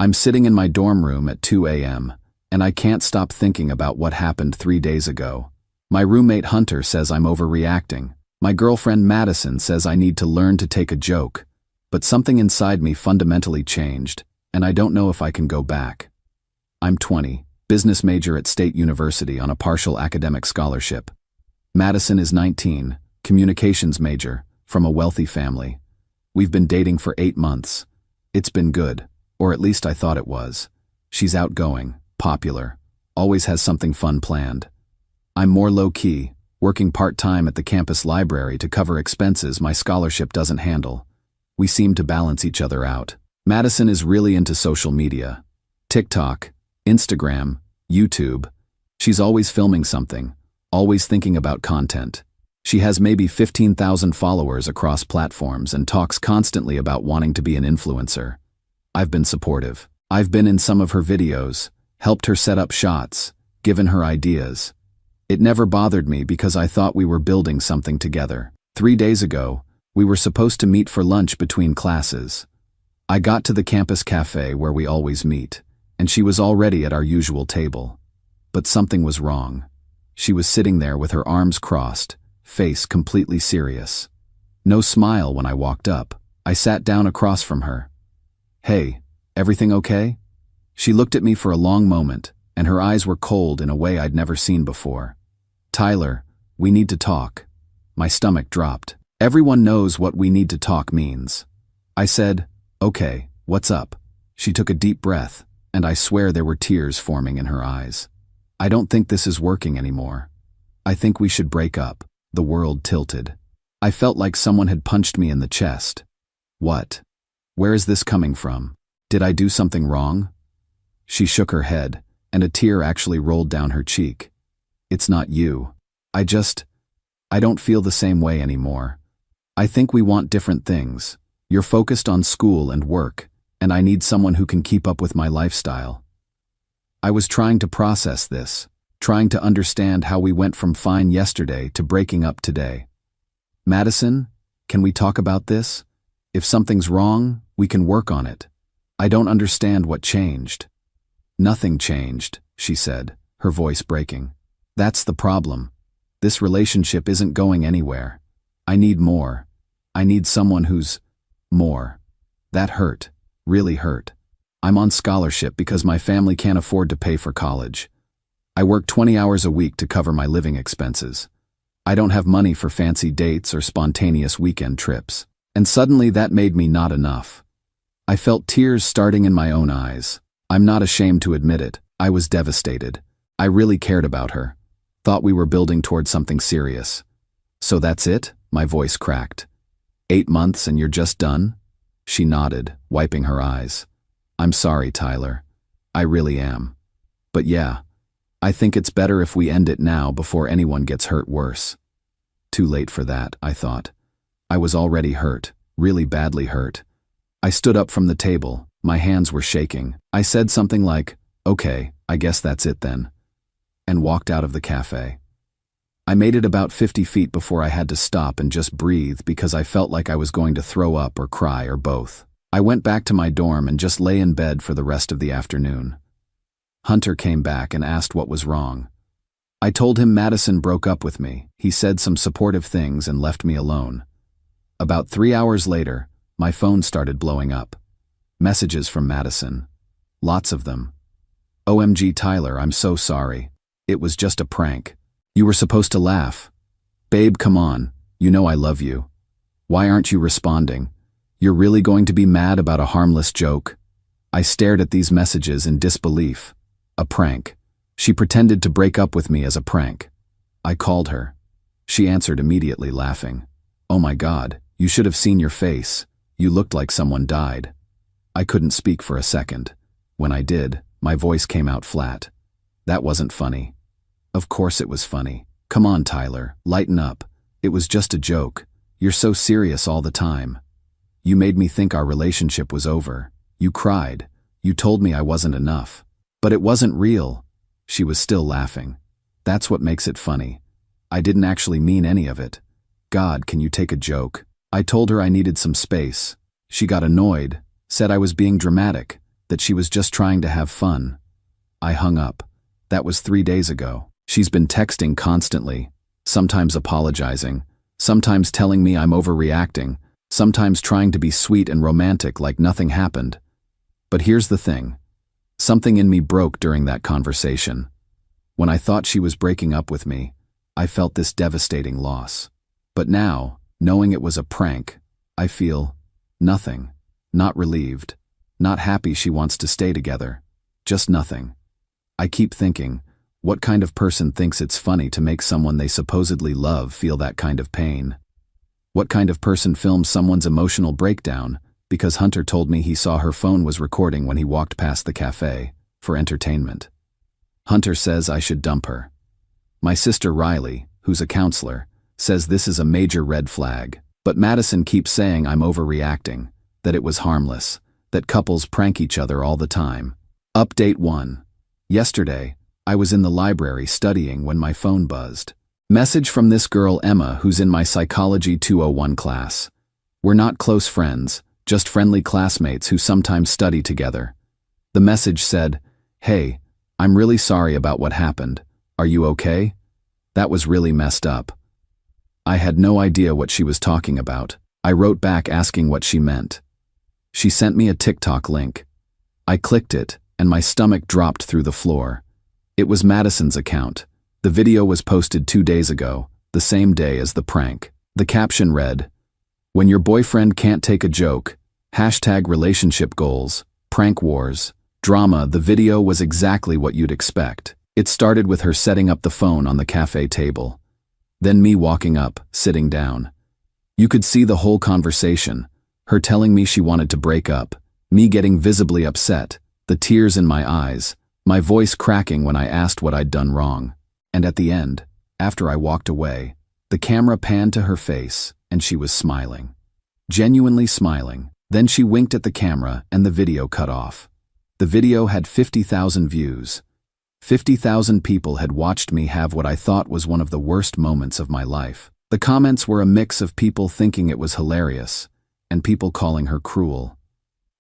I'm sitting in my dorm room at 2 a.m., and I can't stop thinking about what happened 3 days ago. My roommate Hunter says I'm overreacting. My girlfriend Madison says I need to learn to take a joke. But something inside me fundamentally changed, and I don't know if I can go back. I'm 20, business major at State University on a partial academic scholarship. Madison is 19, communications major, from a wealthy family. We've been dating for 8 months. It's been good, or at least I thought it was. She's outgoing, popular, always has something fun planned. I'm more low-key, working part-time at the campus library to cover expenses my scholarship doesn't handle. We seem to balance each other out. Madison is really into social media. TikTok, Instagram, YouTube. She's always filming something, always thinking about content. She has maybe 15,000 followers across platforms and talks constantly about wanting to be an influencer. I've been supportive. I've been in some of her videos, helped her set up shots, given her ideas. It never bothered me because I thought we were building something together. 3 days ago, we were supposed to meet for lunch between classes. I got to the campus cafe where we always meet, and she was already at our usual table. But something was wrong. She was sitting there with her arms crossed, face completely serious. No smile when I walked up. I sat down across from her. "Hey, everything okay?" She looked at me for a long moment, and her eyes were cold in a way I'd never seen before. "Tyler, we need to talk." My stomach dropped. Everyone knows what "we need to talk" means. I said, "Okay, what's up?" She took a deep breath, and I swear there were tears forming in her eyes. "I don't think this is working anymore. I think we should break up." The world tilted. I felt like someone had punched me in the chest. What? Where is this coming from? Did I do something wrong? She shook her head, and a tear actually rolled down her cheek. "It's not you. I don't feel the same way anymore. I think we want different things. You're focused on school and work, and I need someone who can keep up with my lifestyle." I was trying to process this, trying to understand how we went from fine yesterday to breaking up today. "Madison, can we talk about this? If something's wrong, we can work on it. I don't understand what changed." "Nothing changed," she said, her voice breaking. "That's the problem. This relationship isn't going anywhere. I need more. I need someone who's more." That hurt, really hurt. I'm on scholarship because my family can't afford to pay for college. I work 20 hours a week to cover my living expenses. I don't have money for fancy dates or spontaneous weekend trips. And suddenly that made me not enough. I felt tears starting in my own eyes. I'm not ashamed to admit it. I was devastated. I really cared about her. Thought we were building toward something serious. "So that's it?" My voice cracked. 8 months and you're just done?" She nodded, wiping her eyes. "I'm sorry, Tyler. I really am. But yeah, I think it's better if we end it now before anyone gets hurt worse." Too late for that, I thought. I was already hurt, really badly hurt. I stood up from the table, my hands were shaking. I said something like, "Okay, I guess that's it then," and walked out of the cafe. I made it about 50 feet before I had to stop and just breathe because I felt like I was going to throw up or cry or both. I went back to my dorm and just lay in bed for the rest of the afternoon. Hunter came back and asked what was wrong. I told him Madison broke up with me. He said some supportive things and left me alone. About 3 hours later, my phone started blowing up. Messages from Madison. Lots of them. "OMG Tyler, I'm so sorry. It was just a prank. You were supposed to laugh. Babe, come on. You know I love you. Why aren't you responding? You're really going to be mad about a harmless joke?" I stared at these messages in disbelief. A prank. She pretended to break up with me as a prank. I called her. She answered immediately, laughing. "Oh my God, you should have seen your face. You looked like someone died." I couldn't speak for a second. When I did, my voice came out flat. "That wasn't funny." "Of course it was funny. Come on, Tyler, lighten up. It was just a joke. You're so serious all the time. You made me think our relationship was over. You cried. You told me I wasn't enough. But it wasn't real." She was still laughing. "That's what makes it funny. I didn't actually mean any of it. God, can you take a joke?" I told her I needed some space. She got annoyed, said I was being dramatic. that she was just trying to have fun. I hung up. That was 3 days ago. She's been texting constantly, sometimes apologizing, sometimes telling me I'm overreacting, sometimes trying to be sweet and romantic like nothing happened. But here's the thing. Something in me broke during that conversation. When I thought she was breaking up with me, I felt this devastating loss. But now, knowing it was a prank, I feel nothing. Not relieved. Not happy she wants to stay together. Just nothing. I keep thinking, what kind of person thinks it's funny to make someone they supposedly love feel that kind of pain? What kind of person films someone's emotional breakdown because Hunter told me he saw her phone was recording when he walked past the cafe for entertainment? Hunter says I should dump her. My sister Riley, who's a counselor, says this is a major red flag. But Madison keeps saying I'm overreacting, that it was harmless, that couples prank each other all the time. Update 1. Yesterday, I was in the library studying when my phone buzzed. Message from this girl Emma who's in my Psychology 201 class. We're not close friends, just friendly classmates who sometimes study together. The message said, "Hey, I'm really sorry about what happened. Are you okay? That was really messed up." I had no idea what she was talking about. I wrote back asking what she meant. She sent me a TikTok link. I clicked it, and my stomach dropped through the floor. It was Madison's account. The video was posted 2 days ago, the same day as the prank. The caption read, "When your boyfriend can't take a joke, #relationship goals, prank wars, drama." The video was exactly what you'd expect. It started with her setting up the phone on the cafe table. Then me walking up, sitting down. You could see the whole conversation, her telling me she wanted to break up, me getting visibly upset, the tears in my eyes, my voice cracking when I asked what I'd done wrong. And at the end, after I walked away, the camera panned to her face, and she was smiling. Genuinely smiling. Then she winked at the camera and the video cut off. The video had 50,000 views. 50,000 people had watched me have what I thought was one of the worst moments of my life. The comments were a mix of people thinking it was hilarious, and people calling her cruel.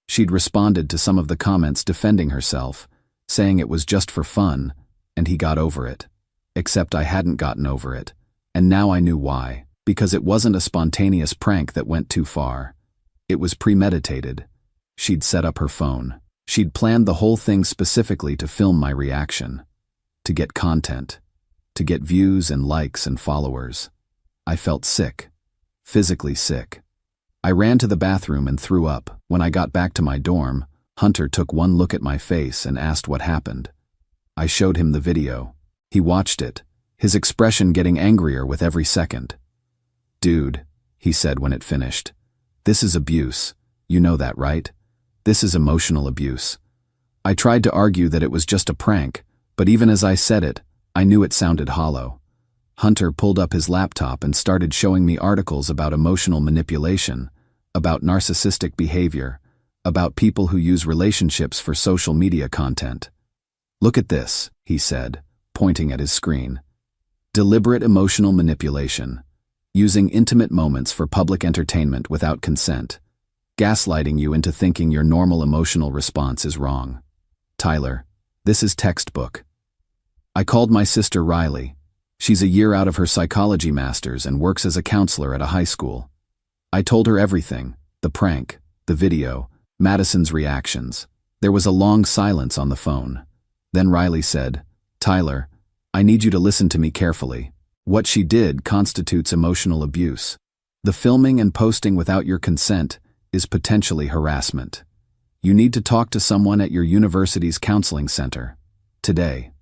She'd responded to some of the comments defending herself, saying it was just for fun, and he got over it. Except I hadn't gotten over it, and now I knew why. Because it wasn't a spontaneous prank that went too far. It was premeditated. She'd set up her phone. She'd planned the whole thing specifically to film my reaction, to get content, to get views and likes and followers. I felt sick, physically sick. I ran to the bathroom and threw up. When I got back to my dorm, Hunter took one look at my face and asked what happened. I showed him the video. He watched it, his expression getting angrier with every second. "Dude," he said when it finished, "this is abuse. You know that, right? This is emotional abuse." I tried to argue that it was just a prank, but even as I said it, I knew it sounded hollow. Hunter pulled up his laptop and started showing me articles about emotional manipulation, about narcissistic behavior, about people who use relationships for social media content. "Look at this," he said, pointing at his screen. "Deliberate emotional manipulation. Using intimate moments for public entertainment without consent. Gaslighting you into thinking your normal emotional response is wrong. Tyler, this is textbook." I called my sister Riley. She's a year out of her psychology master's and works as a counselor at a high school. I told her everything, the prank, the video, Madison's reactions. There was a long silence on the phone. Then Riley said, "Tyler, I need you to listen to me carefully. What she did constitutes emotional abuse. The filming and posting without your consent is potentially harassment. You need to talk to someone at your university's counseling center. Today."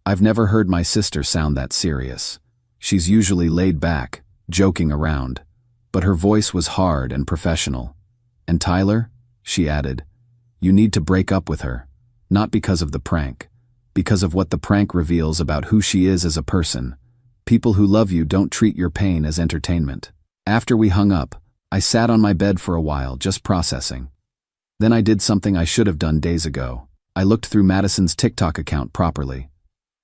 I've never heard my sister sound that serious. She's usually laid back, joking around, but her voice was hard and professional. "And Tyler," she added, "you need to break up with her, not because of the prank, because of what the prank reveals about who she is as a person. People who love you don't treat your pain as entertainment." After we hung up, I sat on my bed for a while, just processing. Then I did something I should have done days ago. I looked through Madison's TikTok account properly.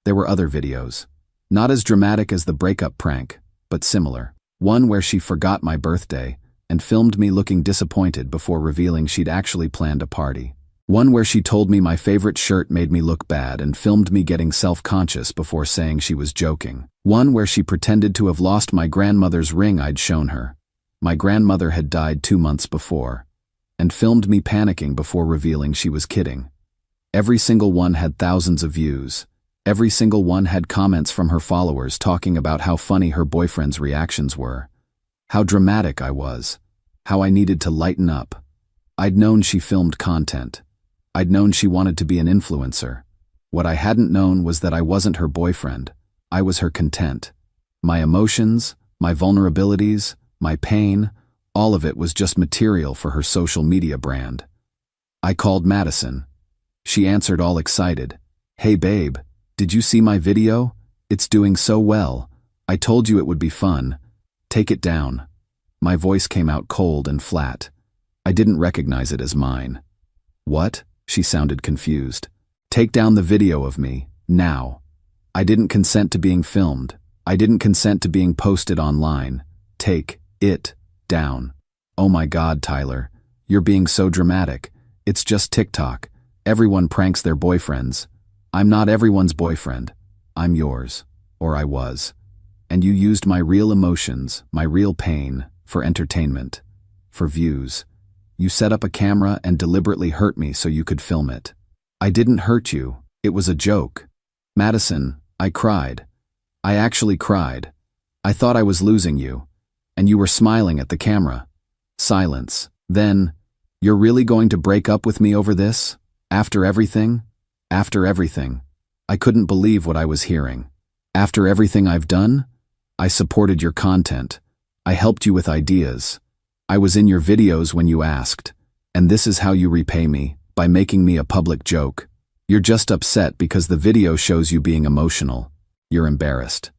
There were other videos. Not as dramatic as the breakup prank, but similar. One where she forgot my birthday and filmed me looking disappointed before revealing she'd actually planned a party. One where she told me my favorite shirt made me look bad and filmed me getting self-conscious before saying she was joking. One where she pretended to have lost my grandmother's ring I'd shown her. My grandmother had died 2 months before, and filmed me panicking before revealing she was kidding. Every single one had thousands of views. Every single one had comments from her followers talking about how funny her boyfriend's reactions were, how dramatic I was, how I needed to lighten up. I'd known she filmed content. I'd known she wanted to be an influencer. What I hadn't known was that I wasn't her boyfriend. I was her content. My emotions, my vulnerabilities, my pain, all of it was just material for her social media brand. I called Madison. She answered all excited. "Hey babe, did you see my video? It's doing so well. I told you it would be fun. Take it down." My voice came out cold and flat. I didn't recognize it as mine. "What?" She sounded confused. "Take down the video of me, now. I didn't consent to being filmed. I didn't consent to being posted online. Take it down." "Oh my God, Tyler. You're being so dramatic. It's just TikTok. Everyone pranks their boyfriends. I'm not everyone's boyfriend. I'm yours. Or I was. And you used my real emotions, my real pain, for entertainment. For views. You set up a camera and deliberately hurt me so you could film it. I didn't hurt you. It was a joke." "Madison," I cried. I actually cried. I thought I was losing you. And you were smiling at the camera. Silence. Then, "You're really going to break up with me over this? After everything?" After everything. I couldn't believe what I was hearing. After everything I've done? I supported your content. I helped you with ideas. I was in your videos when you asked. And this is how you repay me, by making me a public joke. You're just upset because the video shows you being emotional. You're embarrassed.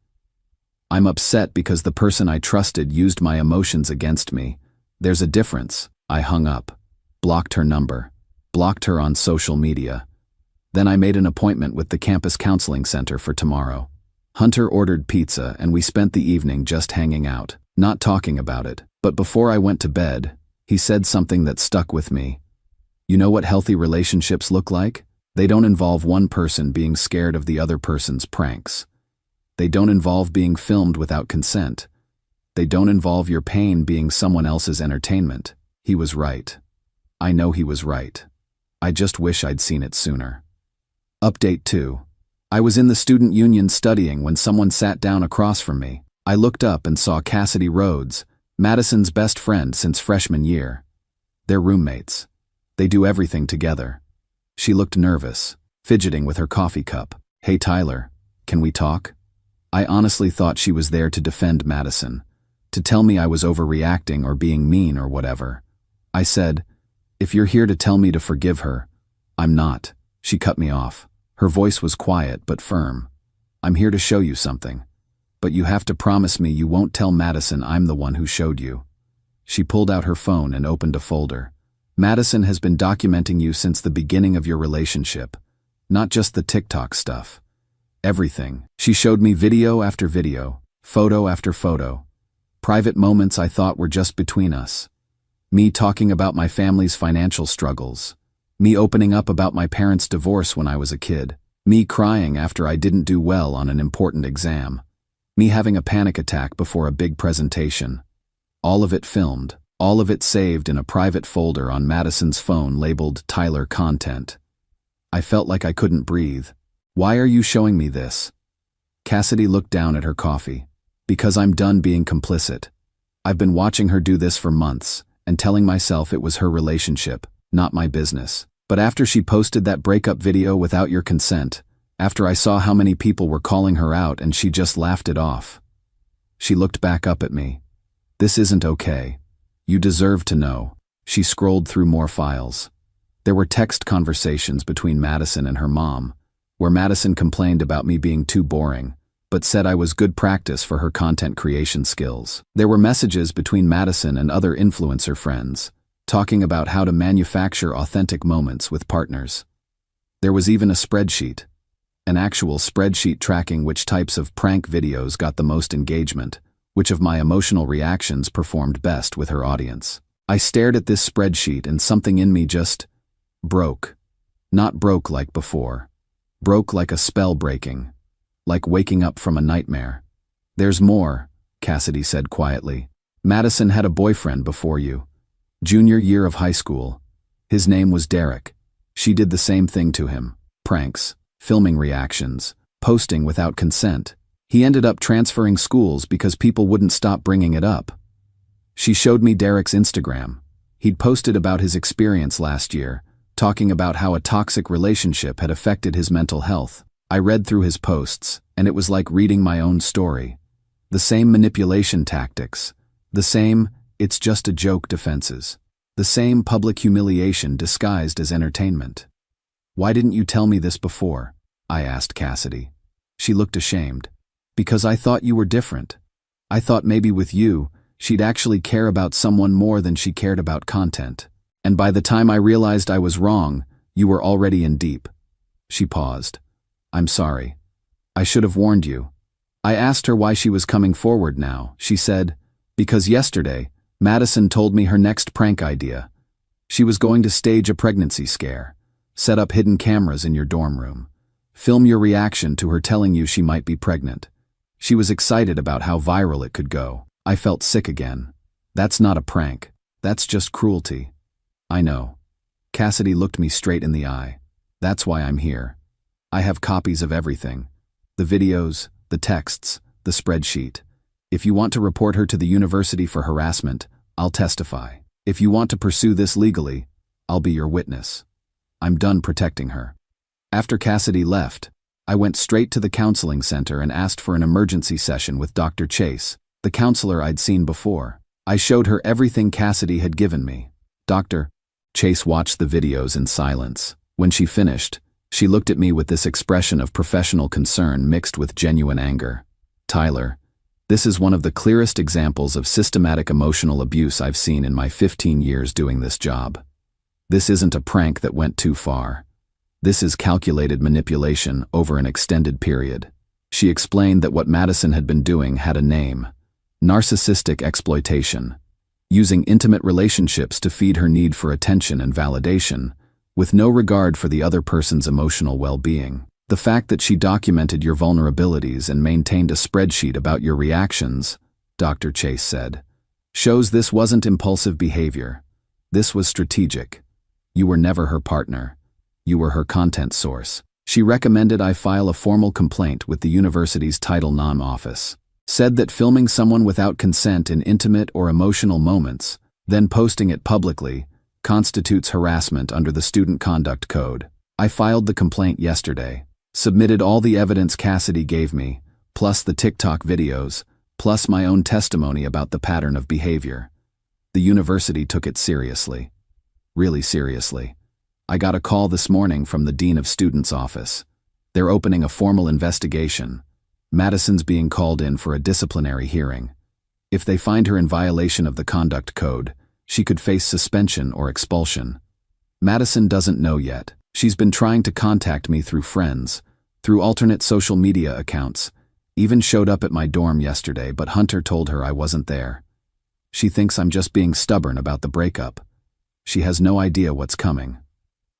I'm upset because the person I trusted used my emotions against me. There's a difference. I hung up. Blocked her number. Blocked her on social media. Then I made an appointment with the campus counseling center for tomorrow. Hunter ordered pizza and we spent the evening just hanging out, not talking about it. But before I went to bed, he said something that stuck with me. "You know what healthy relationships look like? They don't involve one person being scared of the other person's pranks. They don't involve being filmed without consent. They don't involve your pain being someone else's entertainment." He was right. I know he was right. I just wish I'd seen it sooner. Update 2. I was in the student union studying when someone sat down across from me. I looked up and saw Cassidy Rhodes, Madison's best friend since freshman year. They're roommates. They do everything together. She looked nervous, fidgeting with her coffee cup. "Hey Tyler, can we talk?" I honestly thought she was there to defend Madison, to tell me I was overreacting or being mean or whatever. I said, "If you're here to tell me to forgive her." "I'm not." She cut me off. Her voice was quiet but firm. "I'm here to show you something. But you have to promise me you won't tell Madison I'm the one who showed you." She pulled out her phone and opened a folder. "Madison has been documenting you since the beginning of your relationship. Not just the TikTok stuff. Everything." She showed me video after video, photo after photo. Private moments I thought were just between us. Me talking about my family's financial struggles. Me opening up about my parents' divorce when I was a kid. Me crying after I didn't do well on an important exam. Me having a panic attack before a big presentation. All of it filmed, all of it saved in a private folder on Madison's phone labeled Tyler Content. I felt like I couldn't breathe. "Why are you showing me this?" Cassidy looked down at her coffee. "Because I'm done being complicit. I've been watching her do this for months, and telling myself it was her relationship, not my business. But after she posted that breakup video without your consent, after I saw how many people were calling her out and she just laughed it off." She looked back up at me. "This isn't okay. You deserve to know." She scrolled through more files. There were text conversations between Madison and her mom, where Madison complained about me being too boring, but said I was good practice for her content creation skills. There were messages between Madison and other influencer friends, talking about how to manufacture authentic moments with partners. There was even a spreadsheet. An actual spreadsheet tracking which types of prank videos got the most engagement, which of my emotional reactions performed best with her audience. I stared at this spreadsheet and something in me just Broke. Not broke like before. Broke like a spell breaking. Like waking up from a nightmare. There's more, Cassidy said quietly. Madison had a boyfriend before you. Junior year of high school. His name was Derek. She did the same thing to him. Pranks, filming reactions, posting without consent. He ended up transferring schools because people wouldn't stop bringing it up. She showed me Derek's Instagram. He'd posted about his experience last year, talking about how a toxic relationship had affected his mental health. I read through his posts, and it was like reading my own story. The same manipulation tactics. The same, it's just a joke defenses. The same public humiliation disguised as entertainment. Why didn't you tell me this before? I asked Cassidy. She looked ashamed. Because I thought you were different. I thought maybe with you, she'd actually care about someone more than she cared about content. And by the time I realized I was wrong, you were already in deep. She paused. I'm sorry. I should have warned you. I asked her why she was coming forward now. She said, because yesterday, Madison told me her next prank idea. She was going to stage a pregnancy scare, set up hidden cameras in your dorm room, film your reaction to her telling you she might be pregnant. She was excited about how viral it could go. I felt sick again. That's not a prank. That's just cruelty. I know. Cassidy looked me straight in the eye. That's why I'm here. I have copies of everything. The videos, the texts, the spreadsheet. If you want to report her to the university for harassment, I'll testify. If you want to pursue this legally, I'll be your witness. I'm done protecting her. After Cassidy left, I went straight to the counseling center and asked for an emergency session with Dr. Chase, the counselor I'd seen before. I showed her everything Cassidy had given me. Dr. Chase watched the videos in silence. When she finished, she looked at me with this expression of professional concern mixed with genuine anger. Tyler, this is one of the clearest examples of systematic emotional abuse I've seen in my 15 years doing this job. This isn't a prank that went too far. This is calculated manipulation over an extended period. She explained that what Madison had been doing had a name: narcissistic exploitation, using intimate relationships to feed her need for attention and validation, with no regard for the other person's emotional well-being. The fact that she documented your vulnerabilities and maintained a spreadsheet about your reactions, Dr. Chase said, shows this wasn't impulsive behavior. This was strategic. You were never her partner. You were her content source. She recommended I file a formal complaint with the university's Title IX office. Said that filming someone without consent in intimate or emotional moments, then posting it publicly, constitutes harassment under the Student Conduct Code. I filed the complaint yesterday, submitted all the evidence Cassidy gave me, plus the TikTok videos, plus my own testimony about the pattern of behavior. The university took it seriously. Really seriously. I got a call this morning from the Dean of Students' office. They're opening a formal investigation. Madison's being called in for a disciplinary hearing. If they find her in violation of the conduct code, she could face suspension or expulsion. Madison doesn't know yet. She's been trying to contact me through friends, through alternate social media accounts, even showed up at my dorm yesterday, but Hunter told her I wasn't there. She thinks I'm just being stubborn about the breakup. She has no idea what's coming.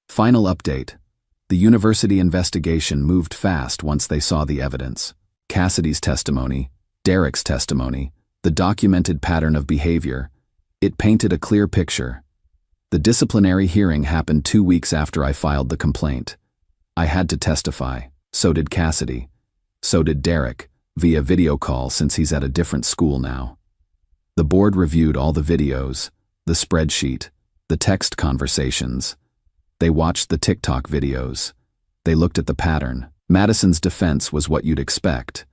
Final update. The university investigation moved fast once they saw the evidence. Cassidy's testimony, Derek's testimony, the documented pattern of behavior. It painted a clear picture. The disciplinary hearing happened 2 weeks after I filed the complaint. I had to testify. So did Cassidy. So did Derek, via video call since he's at a different school now. The board reviewed all the videos, the spreadsheet, the text conversations. They watched the TikTok videos. They looked at the pattern. Madison's defense was what you'd expect.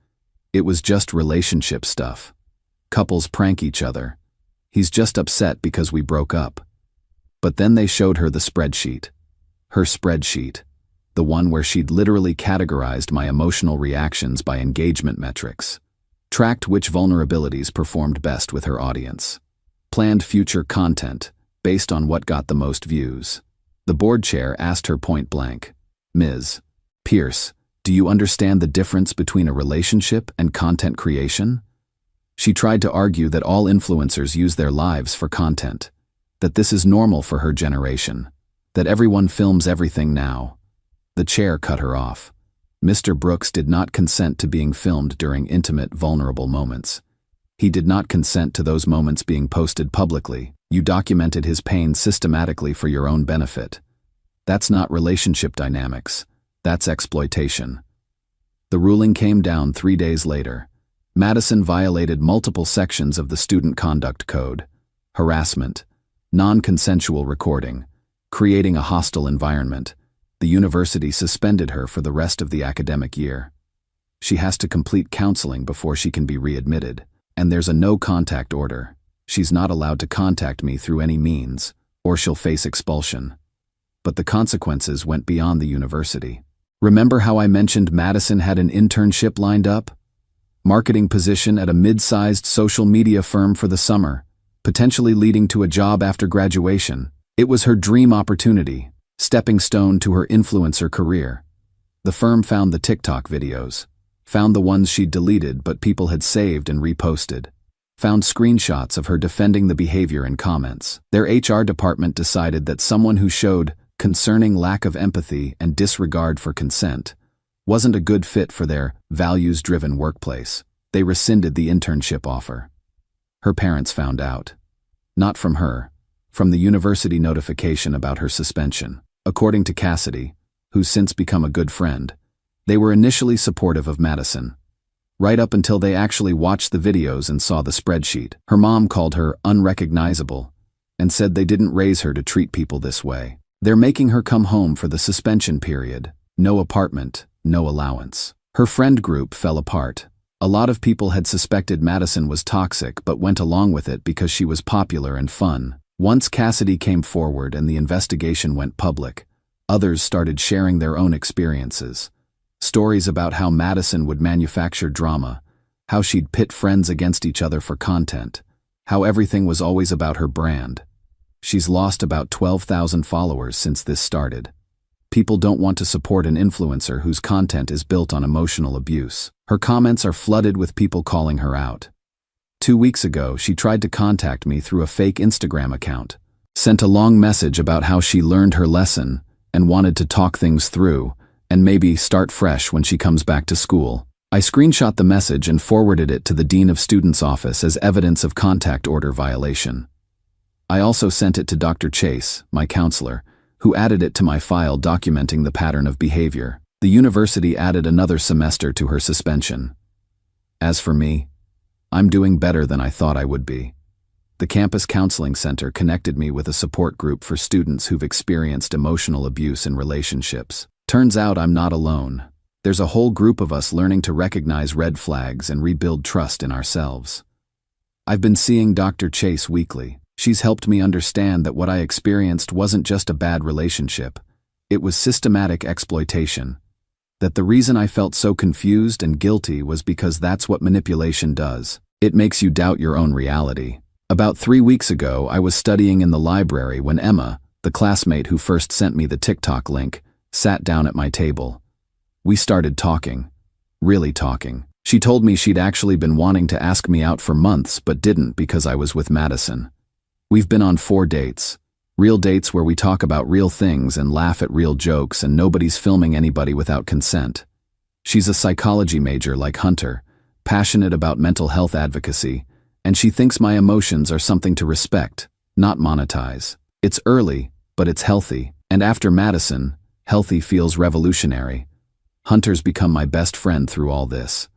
It was just relationship stuff. Couples prank each other. He's just upset because we broke up. But then they showed her the spreadsheet. Her spreadsheet. The one where she'd literally categorized my emotional reactions by engagement metrics. Tracked which vulnerabilities performed best with her audience. Planned future content, based on what got the most views. The board chair asked her point blank, Ms. Pierce, do you understand the difference between a relationship and content creation? She tried to argue that all influencers use their lives for content, that this is normal for her generation. that everyone films everything now. The chair cut her off. Mr. Brooks did not consent to being filmed during intimate, vulnerable moments. He did not consent to those moments being posted publicly. You documented his pain systematically for your own benefit. That's not relationship dynamics. That's exploitation. The ruling came down 3 days later. Madison violated multiple sections of the Student Conduct Code: harassment, non-consensual recording, creating a hostile environment. The university suspended her for the rest of the academic year. She has to complete counseling before she can be readmitted, and there's a no-contact order. She's not allowed to contact me through any means, or she'll face expulsion. But the consequences went beyond the university. Remember how I mentioned Madison had an internship lined up? Marketing position at a mid-sized social media firm for the summer, potentially leading to a job after graduation. It was her dream opportunity, stepping stone to her influencer career. The firm found the TikTok videos, found the ones she'd deleted but people had saved and reposted, found screenshots of her defending the behavior in comments. Their HR department decided that someone who showed concerning lack of empathy and disregard for consent wasn't a good fit for their values-driven workplace. They rescinded the internship offer. Her parents found out. Not from her, from the university notification about her suspension. According to Cassidy, who's since become a good friend, they were initially supportive of Madison, right up until they actually watched the videos and saw the spreadsheet. Her mom called her unrecognizable and said they didn't raise her to treat people this way. They're making her come home for the suspension period. No apartment, no allowance. Her friend group fell apart. A lot of people had suspected Madison was toxic but went along with it because she was popular and fun. Once Cassidy came forward and the investigation went public, others started sharing their own experiences. Stories about how Madison would manufacture drama, how she'd pit friends against each other for content, how everything was always about her brand. She's lost about 12,000 followers since this started. People don't want to support an influencer whose content is built on emotional abuse. Her comments are flooded with people calling her out. 2 weeks ago, she tried to contact me through a fake Instagram account, sent a long message about how she learned her lesson and wanted to talk things through and maybe start fresh when she comes back to school. I screenshot the message and forwarded it to the Dean of Students' office as evidence of contact order violation. I also sent it to Dr. Chase, my counselor, who added it to my file documenting the pattern of behavior. The university added another semester to her suspension. As for me, I'm doing better than I thought I would be. The campus counseling center connected me with a support group for students who've experienced emotional abuse in relationships. Turns out I'm not alone. There's a whole group of us learning to recognize red flags and rebuild trust in ourselves. I've been seeing Dr. Chase weekly. She's helped me understand that what I experienced wasn't just a bad relationship. It was systematic exploitation. That the reason I felt so confused and guilty was because that's what manipulation does. It makes you doubt your own reality. About 3 weeks ago, I was studying in the library when Emma, the classmate who first sent me the TikTok link, sat down at my table. We started talking. Really talking. She told me she'd actually been wanting to ask me out for months but didn't because I was with Madison. We've been on 4 dates. Real dates where we talk about real things and laugh at real jokes and nobody's filming anybody without consent. She's a psychology major like Hunter, passionate about mental health advocacy, and she thinks my emotions are something to respect, not monetize. It's early, but it's healthy, and after Madison, healthy feels revolutionary. Hunter's become my best friend through all this.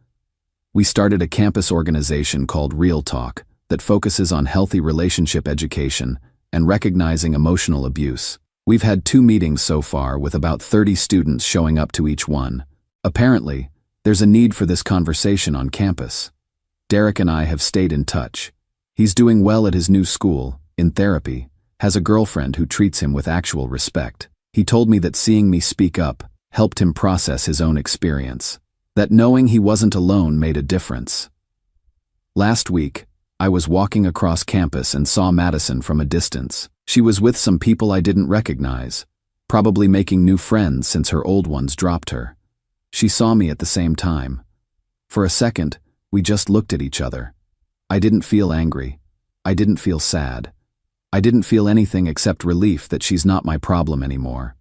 We started a campus organization called Real Talk that focuses on healthy relationship education and recognizing emotional abuse. We've had 2 meetings so far with about 30 students showing up to each one. Apparently, there's a need for this conversation on campus. Derek and I have stayed in touch. He's doing well at his new school, in therapy, has a girlfriend who treats him with actual respect. He told me that seeing me speak up helped him process his own experience, that knowing he wasn't alone made a difference. Last week, I was walking across campus and saw Madison from a distance. She was with some people I didn't recognize, probably making new friends since her old ones dropped her. She saw me at the same time. For a second, we just looked at each other. I didn't feel angry. I didn't feel sad. I didn't feel anything except relief that she's not my problem anymore.